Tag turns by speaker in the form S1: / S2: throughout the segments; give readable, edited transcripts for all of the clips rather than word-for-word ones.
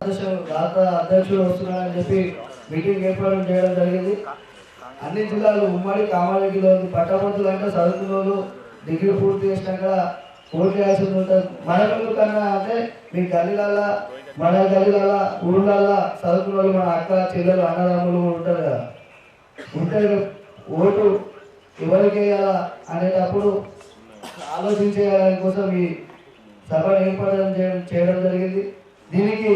S1: అధ్యక్షులు వస్తున్నారని చెప్పి మీటింగ్ ఏర్పాటు చేయడం జరిగింది. అన్ని జిల్లాలు ఉమ్మడి కామారెడ్డిలో పట్టభద్రులు అంటే చదువుకున్న డిగ్రీ పూర్తి చేసినాక ఓటు వేయాల్సింది ఉంటుంది. మనకు కన్నా అంటే మీ గల్లీలల్లా మన గల్లీలల్లా ఊళ్ళల్లా చదువుకున్న వాళ్ళు మన అక్క చెల్లెలు అన్నదమ్ములు ఉంటారు కదా, ఉంటే ఓటు ఎవరికి వేయాలా అనేటప్పుడు ఆలోచించే కోసం ఈ సభను ఏర్పాటు చేయడం జరిగింది. దీనికి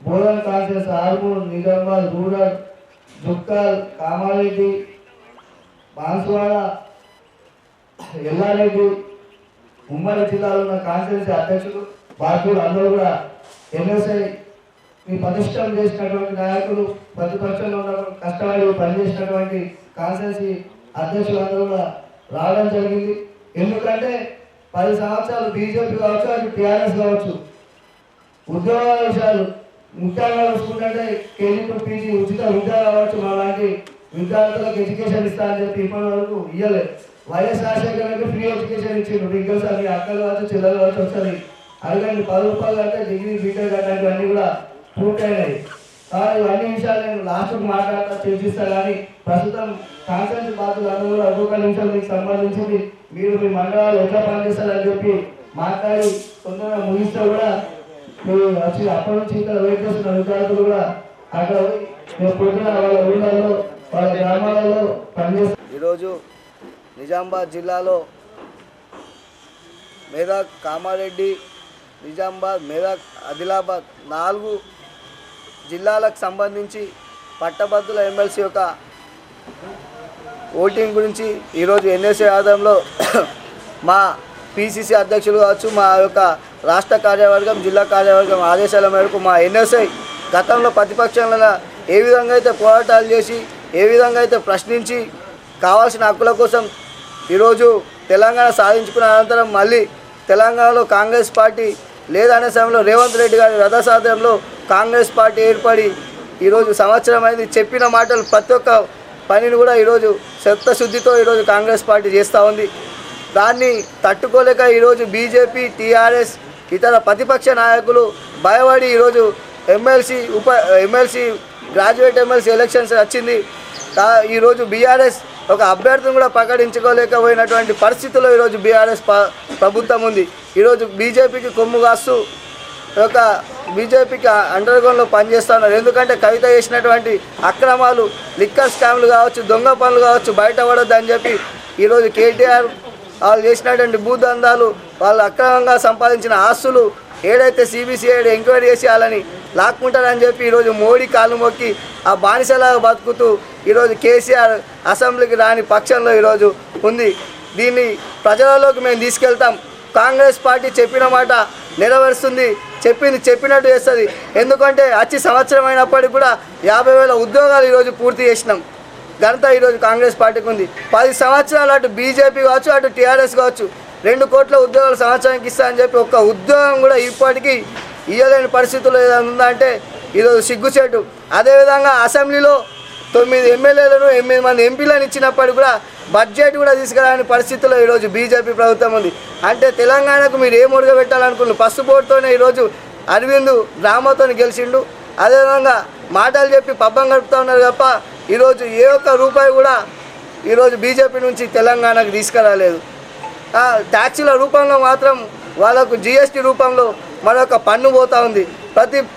S1: బోధన్ కాన్ఫరెన్స్, ఆర్మూర్, నిజామాబాద్, రూరల్, జుక్కల్, కామారెడ్డి, బాన్సువాడ, ఎల్లారెడ్డి ఉమ్మడి జిల్లాలో ఉన్న కాన్ఫరెన్స్ అధ్యక్షులు బాధ్యులు అందరూ కూడా ఎన్ఎస్ఐ మీ పటిష్టం చేసినటువంటి నాయకులు, ప్రతిపక్షంలో ఉన్న కష్టపడి పనిచేసినటువంటి కాన్ఫరెన్స్ అధ్యక్షులు అందరూ కూడా రావడం జరిగింది. ఎందుకంటే 10 సంవత్సరాలు బీజేపీ కావచ్చు, అటు టీఆర్ఎస్ కావచ్చు, ఉద్యోగాల విషయాలు ముఖ్యంగా చూసుకుంటే కేజీ టు పీజీ ఉచిత విద్య కావచ్చు, మా లాంటి విద్యార్థులకు ఎడ్యుకేషన్ ఇస్తారని చెప్పి ఇప్పటి వరకు ఇవ్వలేదు. వైఎస్ రాజశేఖర్ ఫ్రీ ఎడ్యుకేషన్ ఇచ్చిండు. మీకు తెలుసా, మీ అక్కలు కావచ్చు చెల్లెలు కావచ్చు ఒకసారి అడగండి. 10 రూపాయలు అంటే డిగ్రీ బీటెక్ అట్లాంటివన్నీ కూడా పూర్తయినాయి. కానీ ఇవన్నీ విషయాలు నేను లాస్ట్కి మాట్లాడతా చర్చిస్తా. కానీ ప్రస్తుతం కాన్ఫరెన్స్ బాధ్యులు అందరూ కూడా ఒక్కొక్క నిమిషం మీకు సంబంధించింది మీరు మీ మండలాలు ఎట్లా పనిచేస్తారని చెప్పి మాట్లాడి తొందరగా ముగిస్తే కూడా మీరు వచ్చి అప్పటి నుంచి ఇక్కడ వెయిట్ చేస్తున్న విద్యార్థులు కూడా అక్కడ పొద్దున వాళ్ళ ఊళ్ళలో వాళ్ళ గ్రామాలలో పనిచేస్తారు.
S2: ఈరోజు నిజామాబాద్ జిల్లాలో మెదక్, కామారెడ్డి, నిజామాబాద్, మెదక్, ఆదిలాబాద్ 4 జిల్లాలకు సంబంధించి పట్టభద్రుల ఎమ్మెల్సీ యొక్క ఓటింగ్ గురించి ఈరోజు ఎన్ఎస్ఏ ఆధ్వర్యంలో మా పిసిసి అధ్యక్షులు కావచ్చు, మా యొక్క రాష్ట్ర కార్యవర్గం, జిల్లా కార్యవర్గం ఆదేశాల మేరకు మా ఎన్ఎస్ఐ గతంలో ప్రతిపక్షంలో ఏ విధంగా అయితే పోరాటాలు చేసి, ఏ విధంగా అయితే ప్రశ్నించి కావాల్సిన హక్కుల కోసం ఈరోజు తెలంగాణ సాధించుకున్న అనంతరం మళ్ళీ తెలంగాణలో కాంగ్రెస్ పార్టీ లేదనే సమయంలో రేవంత్ రెడ్డి గారి రథసాధ్యంలో కాంగ్రెస్ పార్టీ ఏర్పడి ఈరోజు సంవత్సరం అయింది. చెప్పిన మాటలు ప్రతి ఒక్క పనిని కూడా ఈరోజు చిత్తశుద్ధితో ఈరోజు కాంగ్రెస్ పార్టీ చేస్తూ ఉంది. దాన్ని తట్టుకోలేక ఈరోజు బీజేపీ, టీఆర్ఎస్, ఇతర ప్రతిపక్ష నాయకులు భయపడి ఈరోజు ఎమ్మెల్సీ గ్రాడ్యుయేట్ ఎమ్మెల్సీ ఎలక్షన్స్ వచ్చింది. ఈరోజు బీఆర్ఎస్ ఒక అభ్యర్థిని కూడా ప్రకటించుకోలేకపోయినటువంటి పరిస్థితుల్లో ఈరోజు బీఆర్ఎస్ ప్రభుత్వం ఉంది. ఈరోజు బీజేపీకి కొమ్ము కాస్తూ ఒక బీజేపీకి అండర్గ్రౌండ్లో పనిచేస్తూ ఉన్నారు. ఎందుకంటే కవిత చేసినటువంటి అక్రమాలు, లిక్కర్ స్కామ్లు కావచ్చు, దొంగ పనులు కావచ్చు బయటపడొద్దని చెప్పి ఈరోజు కేటీఆర్ వాళ్ళు చేసినటువంటి భూదందాలు, వాళ్ళు అక్రమంగా సంపాదించిన ఆస్తులు ఏదైతే సిబిసిఐడి ఎంక్వైరీ చేసి వాళ్ళని లాక్కుంటారని చెప్పి ఈరోజు మోడీ కాళ్ళు మొక్కి ఆ బానిసలాగా బతుకుతూ ఈరోజు కేసీఆర్ అసెంబ్లీకి రాని పక్షంలో ఈరోజు ఉంది. దీన్ని ప్రజలలోకి మేము తీసుకెళ్తాం. కాంగ్రెస్ పార్టీ చెప్పిన మాట నెరవేరుస్తుంది, చెప్పినట్టు చేస్తుంది. ఎందుకంటే వచ్చి సంవత్సరం అయినప్పటికీ కూడా 50,000 ఉద్యోగాలు ఈరోజు పూర్తి చేసినాం. ఘనత ఈరోజు కాంగ్రెస్ పార్టీకి ఉంది. 10 సంవత్సరాలు అటు బీజేపీ కావచ్చు, అటు టీఆర్ఎస్ కావచ్చు 2 కోట్ల ఉద్యోగాలు సంవత్సరానికి ఇస్తా అని చెప్పి ఒక్క ఉద్యోగం కూడా ఇప్పటికీ ఇవ్వలేని పరిస్థితుల్లో ఏదైనా ఉందంటే ఈరోజు సిగ్గుచేటు. అదేవిధంగా అసెంబ్లీలో 9 ఎమ్మెల్యేలను 8 మంది ఎంపీలను ఇచ్చినప్పటికీ కూడా బడ్జెట్ కూడా తీసుకురాని పరిస్థితుల్లో ఈరోజు బీజేపీ ప్రభుత్వం ఉంది. అంటే తెలంగాణకు మీరు ఏం ఒడగబెట్టాలనుకున్నారు? పసుపోటుతోనే ఈరోజు అరవింద్ డ్రామాతో గెలిచిండు. అదేవిధంగా మాటలు చెప్పి పబ్బం గడుపుతూ ఉన్నారు తప్ప ఈరోజు ఏ ఒక్క రూపాయి కూడా ఈరోజు బీజేపీ నుంచి తెలంగాణకు తీసుకురాలేదు. ట్యాక్సీల రూపంలో మాత్రం వాళ్ళకు జిఎస్టీ రూపంలో మరొక పన్ను పోతూ ఉంది.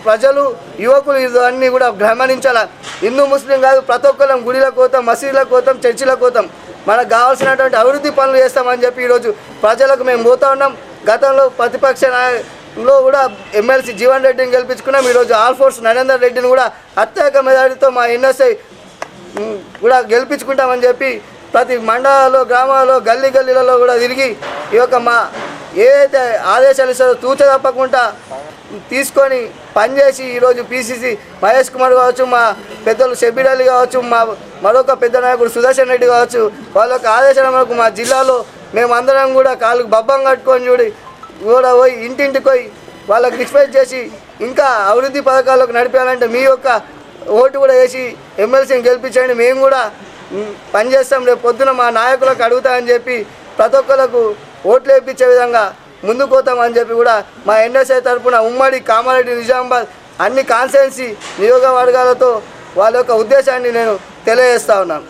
S2: ప్రజలు, యువకులు ఇవన్నీ కూడా గమనించాల. హిందూ ముస్లిం కాదు, ప్రతి ఒక్కరం గుడిలకు పోతాం, మసీదులకు పోతాం, చర్చిలకు పోతాం. మనకు కావాల్సినటువంటి అభివృద్ధి పనులు చేస్తామని చెప్పి ఈరోజు ప్రజలకు మేము పోతూ ఉన్నాం. గతంలో ప్రతిపక్ష నాయకులు కూడా ఎమ్మెల్సీ జీవన్ రెడ్డిని గెలిపించుకున్నాం. ఈరోజు ఆల్ఫోర్స్ నరేందర్ రెడ్డిని కూడా అత్యధిక మెజారిటీతో మా ఎన్ఎస్ఐ కూడా గెలిపించుకుంటామని చెప్పి ప్రతి మండలాల్లో, గ్రామాల్లో, గల్లీలలో కూడా తిరిగి ఈ యొక్క మా ఏదైతే ఆదేశాలు ఇస్తారో తూచ తప్పకుండా తీసుకొని పనిచేసి ఈరోజు పిసిసి మహేష్ కుమార్ కావచ్చు, మా పెద్దలు షబ్బీర్ అలీ కావచ్చు, మా మరొక పెద్ద నాయకుడు సుదర్శన్ రెడ్డి కావచ్చు, వాళ్ళ యొక్క ఆదేశాల మేరకు మా జిల్లాలో మేమందరం కూడా కాళ్ళకు బబ్బం కట్టుకొని కూడా పోయి ఇంటింటికి పోయి వాళ్ళకి రిక్వెస్ట్ చేసి ఇంకా అభివృద్ధి పథకాలకు నడిపేయాలంటే మీ యొక్క ఓటు కూడా వేసి ఎమ్మెల్సీని గెలిపించండి, మేము కూడా పనిచేస్తాం, రేపు పొద్దున మా నాయకులకు అడుగుతామని చెప్పి ప్రతి ఒక్కరికి ఓట్లు వేయించే విధంగా ముందుకు పోతామని చెప్పి కూడా మా ఎన్ఎస్ఐ తరఫున ఉమ్మడి కామారెడ్డి, నిజామాబాద్ అన్ని కాన్స్టిట్యున్సీ నియోజకవర్గాలతో వాళ్ళ యొక్క ఉద్దేశాన్ని నేను తెలియజేస్తా ఉన్నాను.